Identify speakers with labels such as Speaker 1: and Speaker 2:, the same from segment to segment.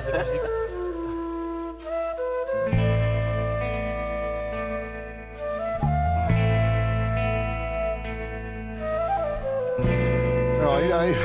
Speaker 1: Alors, il arrive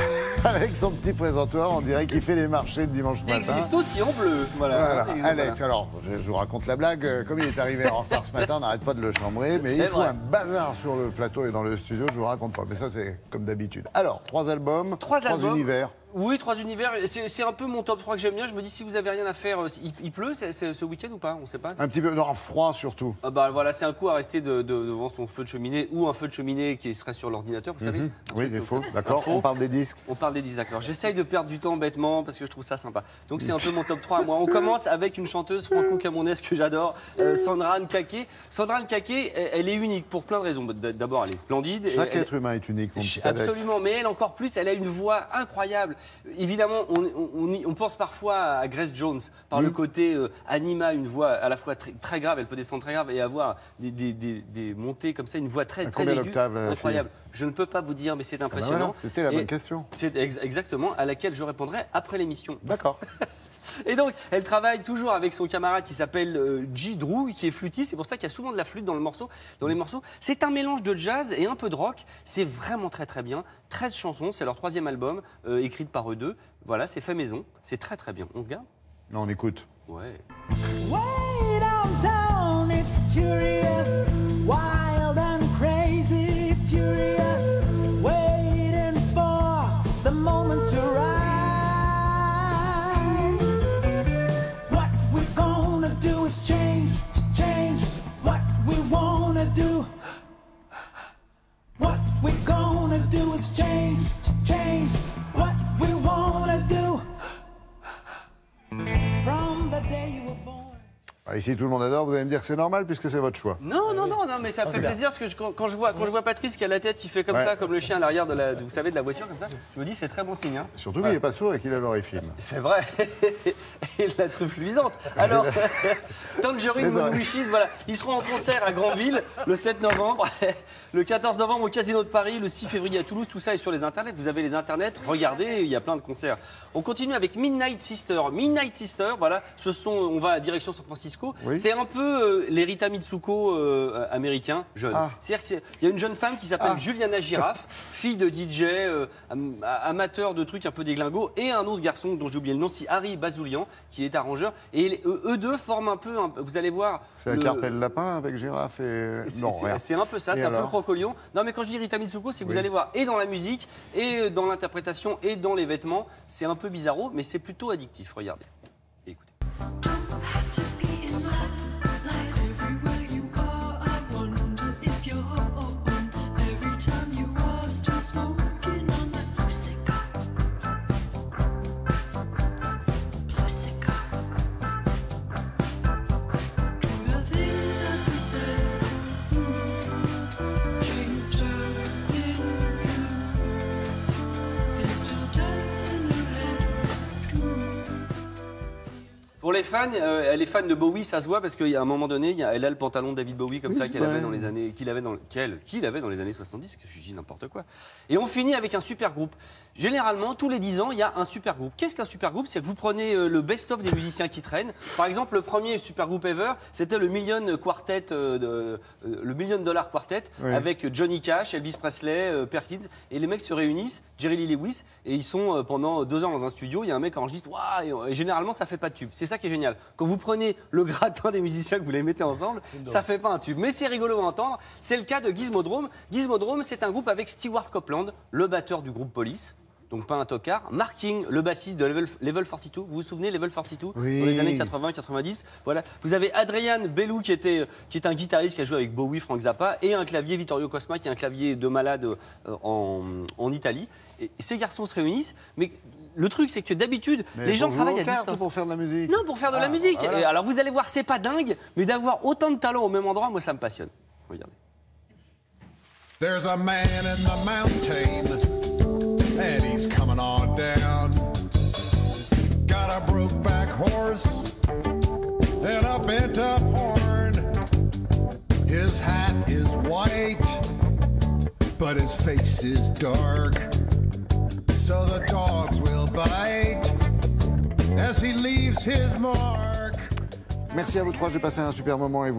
Speaker 1: avec son petit présentoir, on dirait qu'il fait les marchés le dimanche matin.
Speaker 2: Existe aussi en bleu. Voilà.
Speaker 1: Alex, alors, je vous raconte la blague. Comme il est arrivé en retard ce matin, on n'arrête pas de le chambrer. Mais il faut un bazar sur le plateau et dans le studio, je vous raconte pas. Mais ça, c'est comme d'habitude. Alors, 3 albums, 3 univers.
Speaker 2: Oui, 3 univers. C'est un peu mon top 3 que j'aime bien. Je me dis, si vous avez rien à faire, il pleut ce week-end ou pas? On sait pas.
Speaker 1: Un petit peu, non, froid surtout.
Speaker 2: Ah bah voilà, c'est un coup à rester devant son feu de cheminée ou un feu de cheminée qui serait sur l'ordinateur, vous savez.
Speaker 1: Oui, il faut, d'accord. On parle des disques.
Speaker 2: On parle des disques, d'accord. J'essaye de perdre du temps bêtement parce que je trouve ça sympa. Donc c'est un peu mon top 3 à moi. On commence avec une chanteuse franco-camerounaise que j'adore, Sandra Nkake. Sandra Nkake, elle est unique pour plein de raisons. D'abord, elle est splendide.
Speaker 1: Chaque être humain est unique, mon petit Alex.
Speaker 2: Absolument, mais elle encore plus, elle a une voix incroyable. Évidemment, on pense parfois à Grace Jones par le côté anima, une voix à la fois très grave, elle peut descendre très grave et avoir des montées comme ça, une voix très aiguë, incroyable. Je ne peux pas vous dire, mais c'est impressionnant.
Speaker 1: Voilà, c'était la bonne question.
Speaker 2: C'est exactement à laquelle je répondrai après l'émission.
Speaker 1: D'accord.
Speaker 2: Et donc, elle travaille toujours avec son camarade qui s'appelle G. Drew, qui est flûtiste. C'est pour ça qu'il y a souvent de la flûte dans les morceaux. C'est un mélange de jazz et un peu de rock. C'est vraiment très très bien. 13 chansons, c'est leur 3e album, écrite par eux deux. Voilà, c'est fait maison. C'est très très bien. On regarde?
Speaker 1: Non, on écoute.
Speaker 2: Ouais.
Speaker 3: Way downtown, it's curious, wild and crazy, furious, waiting for the moment to rise. What we're gonna do is change what we wanna do. What we're gonna do is change what we wanna do. From the day you were born.
Speaker 1: Ici, tout le monde adore. Vous allez me dire que c'est normal puisque c'est votre choix.
Speaker 2: Non, mais ça fait plaisir parce que quand je vois Patrice qui a la tête qui fait comme ça, comme le chien à l'arrière de la voiture comme ça, je me dis c'est très bon signe. Hein.
Speaker 1: Surtout qu'il n'est pas sourd et qu'il a l'oreille fine.
Speaker 2: C'est vrai. Et la truffe luisante. Alors, Tangerine Moon Wishes, voilà, ils seront en concert à Granville le 7 novembre, le 14 novembre au Casino de Paris, le 6 février à Toulouse. Tout ça est sur les internets. Vous avez les internets. Regardez, il y a plein de concerts. On continue avec Midnight Sister. Midnight Sister, voilà, on va à direction San Francisco. Oui. C'est un peu les Rita Mitsuko américains, jeunes. C'est-à-dire qu'il y a une jeune femme qui s'appelle Juliana Giraffe, fille de DJ, amateur de trucs un peu déglingos, et un autre garçon dont j'ai oublié le nom, c'est Harry Bazoulian, qui est arrangeur. Et eux deux forment un peu, vous allez voir...
Speaker 1: C'est un Carpel Lapin avec Girafe et...
Speaker 2: C'est un peu ça, c'est un peu Crocolion. Non mais quand je dis Rita Mitsuko, c'est que vous allez voir, et dans la musique, et dans l'interprétation, et dans les vêtements, c'est un peu bizarro, mais c'est plutôt addictif, regardez. Écoutez. Pour les fans, elle est fan de Bowie, ça se voit parce qu'à un moment donné, elle a le pantalon de David Bowie comme ça qu'il avait dans les années 70, que je dis n'importe quoi. Et on finit avec un super groupe. Généralement, tous les 10 ans, il y a un super groupe. Qu'est-ce qu'un super groupe? C'est que vous prenez le best-of des musiciens qui traînent. Par exemple, le premier super groupe ever, c'était le Million Quartet, le Million Dollar Quartet, avec Johnny Cash, Elvis Presley, Perkins, et les mecs se réunissent, Jerry Lee Lewis, et ils sont pendant 2 ans dans un studio. Il y a un mec qui enregistre, waouh, et généralement ça fait pas de tube. C'est ça qui est génial. Quand vous prenez le gratin des musiciens que vous les mettez ensemble, ça fait pas un tube. Mais c'est rigolo à entendre. C'est le cas de Gizmodrome. Gizmodrome, c'est un groupe avec Stewart Copeland, le batteur du groupe Police. Donc pas un tocard. Mark King, le bassiste de Level 42. Vous vous souvenez, Level 42 dans les années 80-90. Voilà. Vous avez Adrian Bellou qui est un guitariste qui a joué avec Bowie, Frank Zappa, et un clavier Vittorio Cosma qui est un clavier de malade en Italie. Et ces garçons se réunissent, mais le truc, c'est que d'habitude, les gens travaillent à distance.
Speaker 1: Pour faire de la musique.
Speaker 2: Non, pour faire de la musique.
Speaker 1: Voilà.
Speaker 2: Alors vous allez voir, c'est pas dingue, mais d'avoir autant de talent au même endroit, moi ça me passionne. Regardez.
Speaker 4: There's a man in the mountain, and he's coming on down. Got a broke-back horse and a bent-up horn. His hat is white, but his face is dark. So the dogs will bite as he leaves his mark.
Speaker 1: Merci à vous trois, j'ai passé un super moment et vous